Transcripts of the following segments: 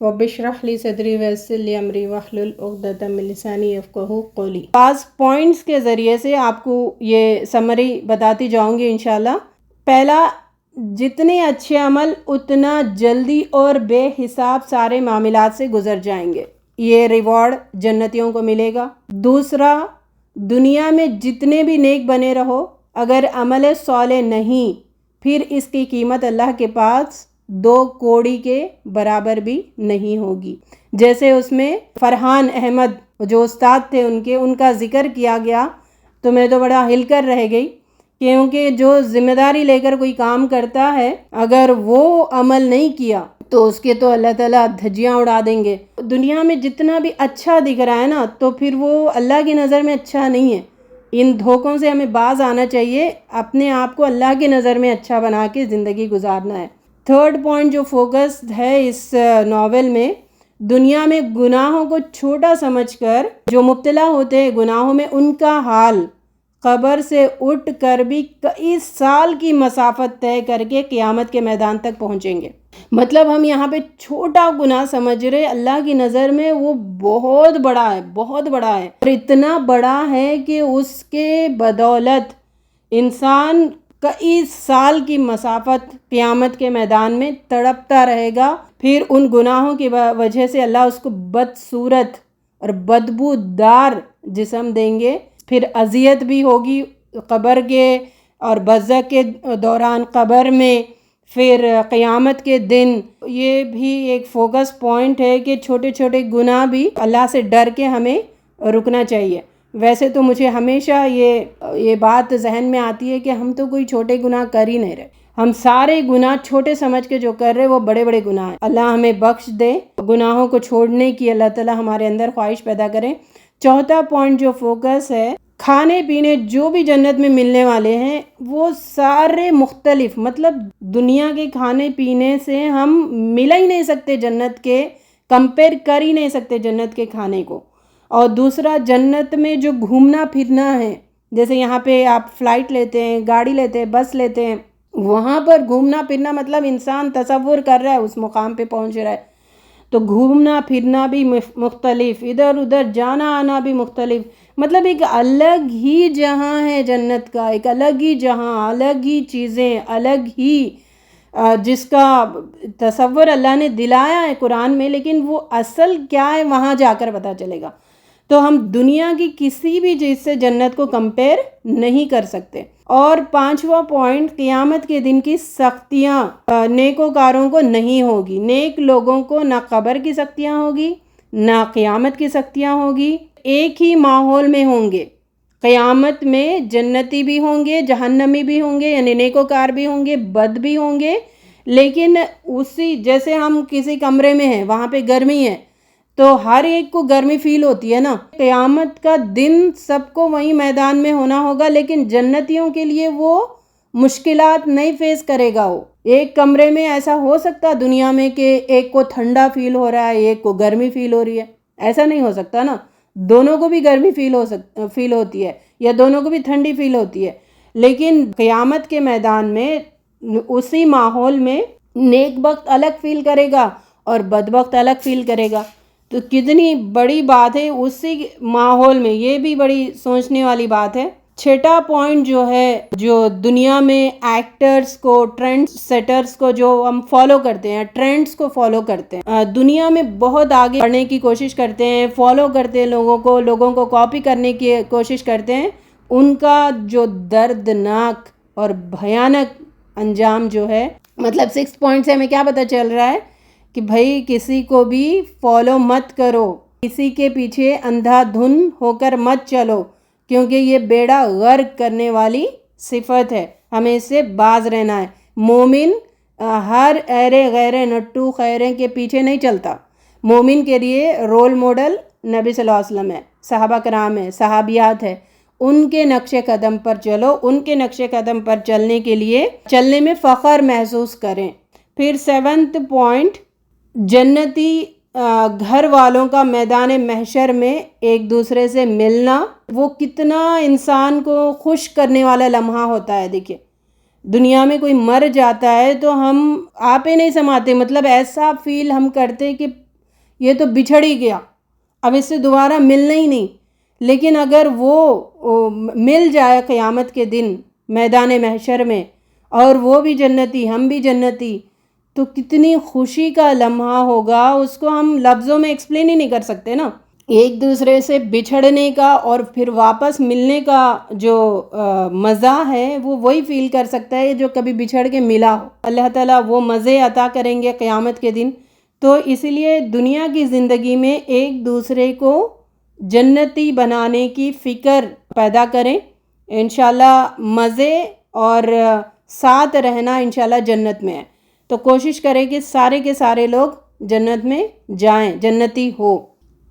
رب اشرح لی صدری ویسر لی امری واحلل عقدۃ من لسانی یفقہوا قولی۔ بعض پوائنٹس کے ذریعے سے آپ کو یہ سمری بتاتی جاؤں گی انشاءاللہ۔ پہلا، جتنے اچھے عمل اتنا جلدی اور بے حساب سارے معاملات سے گزر جائیں گے، یہ ریوارڈ جنتیوں کو ملے گا۔ دوسرا، دنیا میں جتنے بھی نیک بنے رہو، اگر عمل صالح نہیں، پھر اس کی قیمت اللہ کے پاس 2 کوڑی کے برابر بھی نہیں ہوگی۔ جیسے اس میں فرحان احمد جو استاد تھے ان کا ذکر کیا گیا تو میں تو بڑا ہل کر رہ گئی، کیونکہ جو ذمہ داری لے کر کوئی کام کرتا ہے، اگر وہ عمل نہیں کیا تو اس کے تو اللہ تعالیٰ دھجیاں اڑا دیں گے۔ دنیا میں جتنا بھی اچھا دکھ رہا ہے نا، تو پھر وہ اللہ کی نظر میں اچھا نہیں ہے۔ ان دھوکوں سے ہمیں باز آنا چاہیے، اپنے آپ کو اللہ کی نظر میں اچھا بنا کے زندگی گزارنا ہے۔ تھرڈ پوائنٹ جو فوکس ہے اس ناول میں، دنیا میں گناہوں کو چھوٹا سمجھ کر جو مبتلا ہوتے ہیں گناہوں میں، ان کا حال قبر سے اٹھ کر بھی کئی سال کی مسافت طے کر کے قیامت کے میدان تک پہنچیں گے۔ مطلب ہم یہاں پہ چھوٹا گناہ سمجھ رہے، اللہ کی نظر میں وہ بہت بڑا ہے، بہت بڑا ہے، اور اتنا بڑا ہے کہ اس کے بدولت انسان کئی سال کی مسافت قیامت کے میدان میں تڑپتا رہے گا۔ پھر ان گناہوں کی وجہ سے اللہ اس کو بدصورت اور بدبودار جسم دیں گے، پھر اذیت بھی ہوگی قبر کے اور برزخ کے دوران قبر میں، پھر قیامت کے دن۔ یہ بھی ایک فوکس پوائنٹ ہے کہ چھوٹے چھوٹے گناہ بھی اللہ سے ڈر کے ہمیں رکنا چاہیے۔ ویسے تو مجھے ہمیشہ یہ بات ذہن میں آتی ہے کہ ہم تو کوئی چھوٹے گناہ کر ہی نہیں رہے، ہم سارے گناہ چھوٹے سمجھ کے جو کر رہے وہ بڑے بڑے گناہ ہیں۔ اللہ ہمیں بخش دے، گناہوں کو چھوڑنے کی اللہ تعالیٰ ہمارے اندر خواہش پیدا کریں۔ چوتھا پوائنٹ جو فوکس ہے، کھانے پینے جو بھی جنت میں ملنے والے ہیں وہ سارے مختلف، مطلب دنیا کے کھانے پینے سے ہم ملا ہی نہیں سکتے، جنت کے کمپیئر کر ہی نہیں سکتے جنت کے کھانے کو۔ اور دوسرا، جنت میں جو گھومنا پھرنا ہے، جیسے یہاں پہ آپ فلائٹ لیتے ہیں، گاڑی لیتے ہیں، بس لیتے ہیں، وہاں پر گھومنا پھرنا مطلب انسان تصور کر رہا ہے اس مقام پہ پہنچ رہا ہے، تو گھومنا پھرنا بھی مختلف، ادھر ادھر جانا آنا بھی مختلف، مطلب ایک الگ ہی جہاں ہے جنت کا، ایک الگ ہی جہاں، الگ ہی چیزیں، الگ ہی جس کا تصور اللہ نے دلایا ہے قرآن میں، لیکن وہ اصل کیا ہے وہاں جا کر پتہ چلے گا۔ تو ہم دنیا کی کسی بھی چیز سے جنت کو کمپیئر نہیں کر سکتے۔ اور پانچواں پوائنٹ، قیامت کے دن کی سختیاں نیکوکاروں کو نہیں ہوگی، نیک لوگوں کو نہ قبر کی سختیاں ہوگی نہ قیامت کی سختیاں ہوگی، ایک ہی ماحول میں ہوں گے۔ قیامت میں جنتی بھی ہوں گے، جہنمی بھی ہوں گے، یعنی نیکوکار بھی ہوں گے، بد بھی ہوں گے، لیکن اسی جیسے ہم کسی کمرے میں ہیں، وہاں پہ گرمی ہے تو ہر ایک کو گرمی فیل ہوتی ہے نا۔ قیامت کا دن سب کو وہی میدان میں ہونا ہوگا، لیکن جنتیوں کے لیے وہ مشکلات نہیں فیس کرے گا۔ وہ ایک کمرے میں ایسا ہو سکتا دنیا میں کہ ایک کو ٹھنڈا فیل ہو رہا ہے، ایک کو گرمی فیل ہو رہی ہے، ایسا نہیں ہو سکتا نا، دونوں کو بھی گرمی فیل ہوتی ہے یا دونوں کو بھی ٹھنڈی فیل ہوتی ہے۔ لیکن قیامت کے میدان میں اسی ماحول میں نیک بخت الگ فیل کرے گا اور بدبخت الگ فیل کرے گا، تو کتنی بڑی بات ہے اسی ماحول میں، یہ بھی بڑی سوچنے والی بات ہے۔ چھٹا پوائنٹ جو ہے، جو دنیا میں ایکٹرز کو، ٹرینڈ سیٹرز کو جو ہم فالو کرتے ہیں، ٹرینڈز کو فالو کرتے ہیں، دنیا میں بہت آگے بڑھنے کی کوشش کرتے ہیں، فالو کرتے ہیں لوگوں کو کاپی کرنے کی کوشش کرتے ہیں، ان کا جو دردناک اور بھیانک انجام جو ہے، مطلب 6 پوائنٹ سے ہمیں کیا پتہ چل رہا ہے کہ بھائی کسی کو بھی فالو مت کرو، کسی کے پیچھے اندھا دھن ہو کر مت چلو، کیونکہ یہ بیڑا غرق کرنے والی صفت ہے، ہمیں اس سے باز رہنا ہے۔ مومن ہر ایرے غیرے نٹو خیرے کے پیچھے نہیں چلتا، مومن کے لیے رول ماڈل نبی صلی اللہ علیہ وسلم ہے، صحابہ کرام ہے، صحابیات ہے، ان کے نقش قدم پر چلو، ان کے نقش قدم پر چلنے میں فخر محسوس کریں۔ پھر 7 پوائنٹ، جنتی گھر والوں کا میدان محشر میں ایک دوسرے سے ملنا، وہ کتنا انسان کو خوش کرنے والا لمحہ ہوتا ہے۔ دیکھیں دنیا میں کوئی مر جاتا ہے تو ہم آپ ہی نہیں سماتے، مطلب ایسا فیل ہم کرتے کہ یہ تو بچھڑ ہی گیا، اب اس سے دوبارہ ملنا ہی نہیں۔ لیکن اگر وہ مل جائے قیامت کے دن میدان محشر میں، اور وہ بھی جنتی ہم بھی جنتی، تو کتنی خوشی کا لمحہ ہوگا، اس کو ہم لفظوں میں ایکسپلین ہی نہیں کر سکتے نا۔ ایک دوسرے سے بچھڑنے کا اور پھر واپس ملنے کا جو مزہ ہے وہ وہی فیل کر سکتا ہے جو کبھی بچھڑ کے ملا ہو۔ اللہ تعالیٰ وہ مزے عطا کریں گے قیامت کے دن۔ تو اس لیے دنیا کی زندگی میں ایک دوسرے کو جنتی بنانے کی فکر پیدا کریں، انشاءاللہ مزے اور ساتھ رہنا انشاءاللہ جنت میں ہے۔ تو کوشش کریں کہ سارے کے سارے لوگ جنت میں جائیں، جنتی ہو۔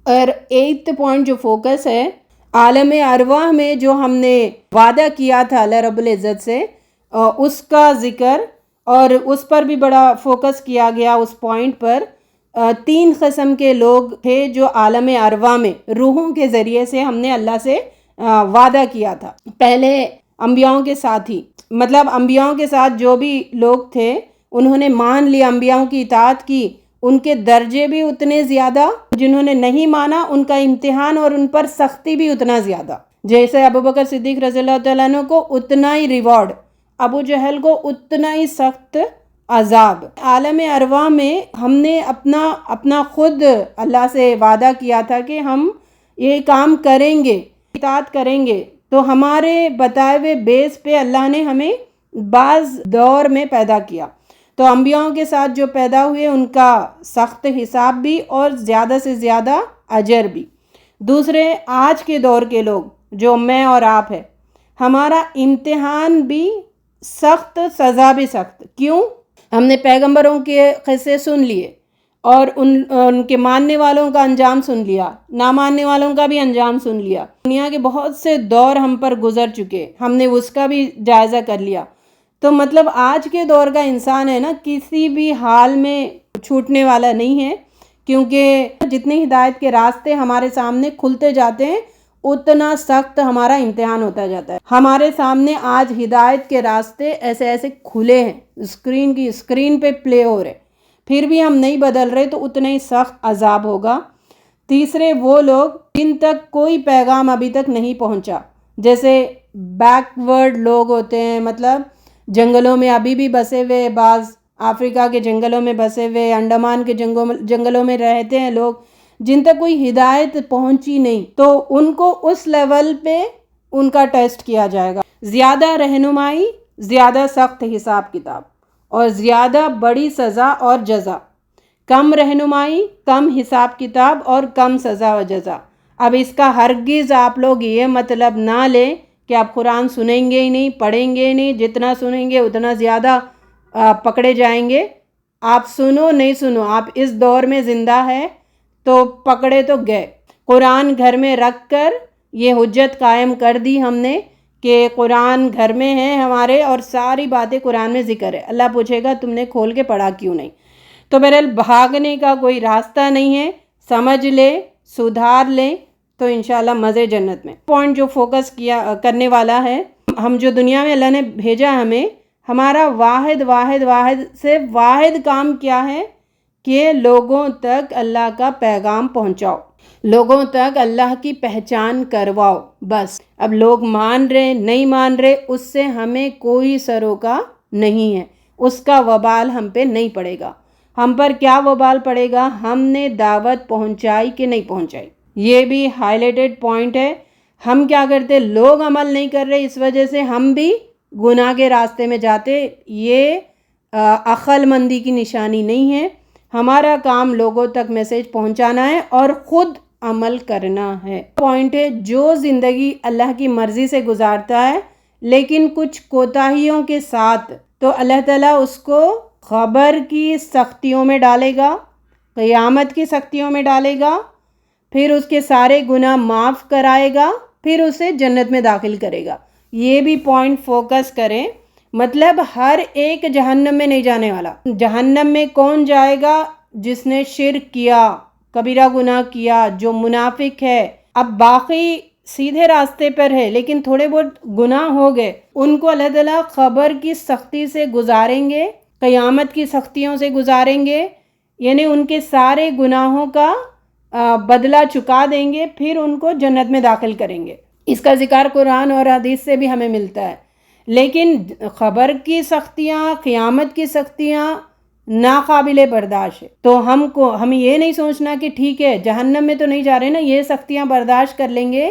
اور 8 پوائنٹ جو فوکس ہے، عالم ارواح میں جو ہم نے وعدہ کیا تھا اللہ رب العزت سے، اس کا ذکر، اور اس پر بھی بڑا فوکس کیا گیا اس پوائنٹ پر۔ 3 قسم کے لوگ تھے جو عالم ارواح میں روحوں کے ذریعے سے ہم نے اللہ سے وعدہ کیا تھا۔ پہلے انبیاؤں کے ساتھ ہی، مطلب انبیاؤں کے ساتھ جو بھی لوگ تھے انہوں نے مان لیا، انبیاؤں کی اطاعت کی، ان کے درجے بھی اتنے زیادہ، جنہوں نے نہیں مانا ان کا امتحان اور ان پر سختی بھی اتنا زیادہ۔ جیسے ابوبکر صدیق رضی اللہ تعالیٰ عنہ کو اتنا ہی ریوارڈ، ابو جہل کو اتنا ہی سخت عذاب۔ عالم ارواح میں ہم نے اپنا خود اللہ سے وعدہ کیا تھا کہ ہم یہ کام کریں گے، اطاعت کریں گے، تو ہمارے بتائے ہوئے بیس پہ اللہ نے ہمیں بعض دور میں پیدا کیا۔ تو انبیاؤں کے ساتھ جو پیدا ہوئے ان کا سخت حساب بھی اور زیادہ سے زیادہ اجر بھی۔ دوسرے آج کے دور کے لوگ جو میں اور آپ ہے، ہمارا امتحان بھی سخت، سزا بھی سخت۔ کیوں؟ ہم نے پیغمبروں کے قصے سن لیے اور ان کے ماننے والوں کا انجام سن لیا، نہ ماننے والوں کا بھی انجام سن لیا۔ دنیا کے بہت سے دور ہم پر گزر چکے، ہم نے اس کا بھی جائزہ کر لیا۔ تو مطلب آج کے دور کا انسان ہے نا، کسی بھی حال میں چھوٹنے والا نہیں ہے، کیونکہ جتنے ہدایت کے راستے ہمارے سامنے کھلتے جاتے ہیں اتنا سخت ہمارا امتحان ہوتا جاتا ہے۔ ہمارے سامنے آج ہدایت کے راستے ایسے ایسے کھلے ہیں، اسکرین پہ پلے ہو رہے، پھر بھی ہم نہیں بدل رہے تو اتنا ہی سخت عذاب ہوگا۔ تیسرے وہ لوگ جن تک کوئی پیغام ابھی تک نہیں پہنچا، جیسے بیکورڈ لوگ ہوتے ہیں، مطلب جنگلوں میں ابھی بھی بسے ہوئے، بعض افریقہ کے جنگلوں میں بسے ہوئے، انڈمان کے جنگلوں میں رہتے ہیں لوگ، جن تک کوئی ہدایت پہنچی نہیں، تو ان کو اس لیول پہ ان کا ٹیسٹ کیا جائے گا۔ زیادہ رہنمائی، زیادہ سخت حساب کتاب، اور زیادہ بڑی سزا اور جزا۔ کم رہنمائی، کم حساب کتاب اور کم سزا و جزا۔ اب اس کا ہرگز آپ لوگ یہ مطلب نہ لیں کہ آپ قرآن سنیں گے ہی نہیں، پڑھیں گے ہی نہیں، جتنا سنیں گے اتنا زیادہ پکڑے جائیں گے۔ آپ سنو نہیں سنو، آپ اس دور میں زندہ ہے تو پکڑے تو گئے۔ قرآن گھر میں رکھ کر یہ حجت قائم کر دی ہم نے کہ قرآن گھر میں ہے ہمارے اور ساری باتیں قرآن میں ذکر ہے۔ اللہ پوچھے گا تم نے کھول کے پڑھا کیوں نہیں؟ تو بہرحال بھاگنے کا کوئی راستہ نہیں ہے، سمجھ لے، سدھار لیں تو انشاءاللہ مزے جنت میں۔ پوائنٹ جو فوکس کرنے والا ہے، ہم جو دنیا میں اللہ نے بھیجا ہمیں، ہمارا واحد کام کیا ہے کہ لوگوں تک اللہ کا پیغام پہنچاؤ، لوگوں تک اللہ کی پہچان کرواؤ، بس۔ اب لوگ مان رہے نہیں مان رہے اس سے ہمیں کوئی سروکا نہیں ہے، اس کا وبال ہم پہ نہیں پڑے گا۔ ہم پر کیا وبال پڑے گا؟ ہم نے دعوت پہنچائی کہ نہیں پہنچائی، یہ بھی ہائی لائٹڈ پوائنٹ ہے۔ ہم کیا کرتے؟ لوگ عمل نہیں کر رہے، اس وجہ سے ہم بھی گناہ کے راستے میں جاتے۔ یہ عقل مندی کی نشانی نہیں ہے۔ ہمارا کام لوگوں تک میسج پہنچانا ہے اور خود عمل کرنا ہے۔ پوائنٹ ہے، جو زندگی اللہ کی مرضی سے گزارتا ہے لیکن کچھ کوتاہیوں کے ساتھ، تو اللہ تعالیٰ اس کو خبر کی سختیوں میں ڈالے گا، قیامت کی سختیوں میں ڈالے گا، پھر اس کے سارے گناہ معاف کرائے گا، پھر اسے جنت میں داخل کرے گا۔ یہ بھی پوائنٹ فوکس کریں، مطلب ہر ایک جہنم میں نہیں جانے والا۔ جہنم میں کون جائے گا؟ جس نے شرک کیا، کبیرہ گناہ کیا، جو منافق ہے۔ اب باقی سیدھے راستے پر ہے لیکن تھوڑے بہت گناہ ہو گئے، ان کو اللہ تعالیٰ خبر کی سختی سے گزاریں گے، قیامت کی سختیوں سے گزاریں گے، یعنی ان کے سارے گناہوں کا بدلہ چکا دیں گے، پھر ان کو جنت میں داخل کریں گے۔ اس کا ذکر قرآن اور حدیث سے بھی ہمیں ملتا ہے۔ لیکن خبر کی سختیاں، قیامت کی سختیاں ناقابل برداشت ہے۔ تو ہمیں یہ نہیں سوچنا کہ ٹھیک ہے جہنم میں تو نہیں جا رہے نا، یہ سختیاں برداشت کر لیں گے،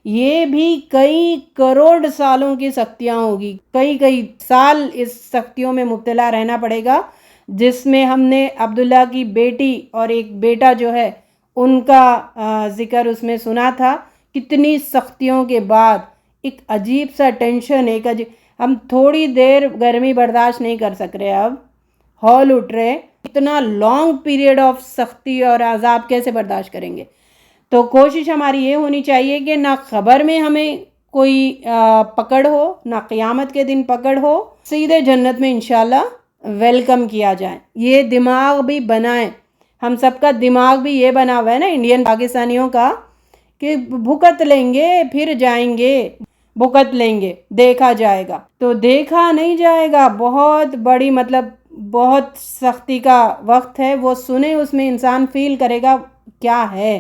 یہ بھی کئی کروڑ سالوں کی سختیاں ہوگی، کئی سال اس سختیوں میں مبتلا رہنا پڑے گا، جس میں ہم نے عبداللہ کی بیٹی اور ایک بیٹا جو ہے ان کا ذکر اس میں سنا تھا۔ کتنی سختیوں کے بعد ایک عجیب سا ٹینشن، ہم تھوڑی دیر گرمی برداشت نہیں کر سک رہے، اب ہول اٹھ رہے، اتنا لانگ پیریڈ آف سختی اور عذاب کیسے برداشت کریں گے؟ تو کوشش ہماری یہ ہونی چاہیے کہ نہ خبر میں ہمیں کوئی پکڑ ہو، نہ قیامت کے دن پکڑ ہو، سیدھے جنت میں انشاءاللہ ویلکم کیا جائے۔ یہ دماغ بھی بنائیں، ہم سب کا دماغ بھی یہ بنا ہوا ہے نا انڈین پاکستانیوں کا، کہ بھگت لیں گے پھر جائیں گے، بھگت لیں گے دیکھا جائے گا۔ تو دیکھا نہیں جائے گا، بہت بڑی بہت سختی کا وقت ہے، وہ سنے اس میں انسان فیل کرے گا کیا ہے۔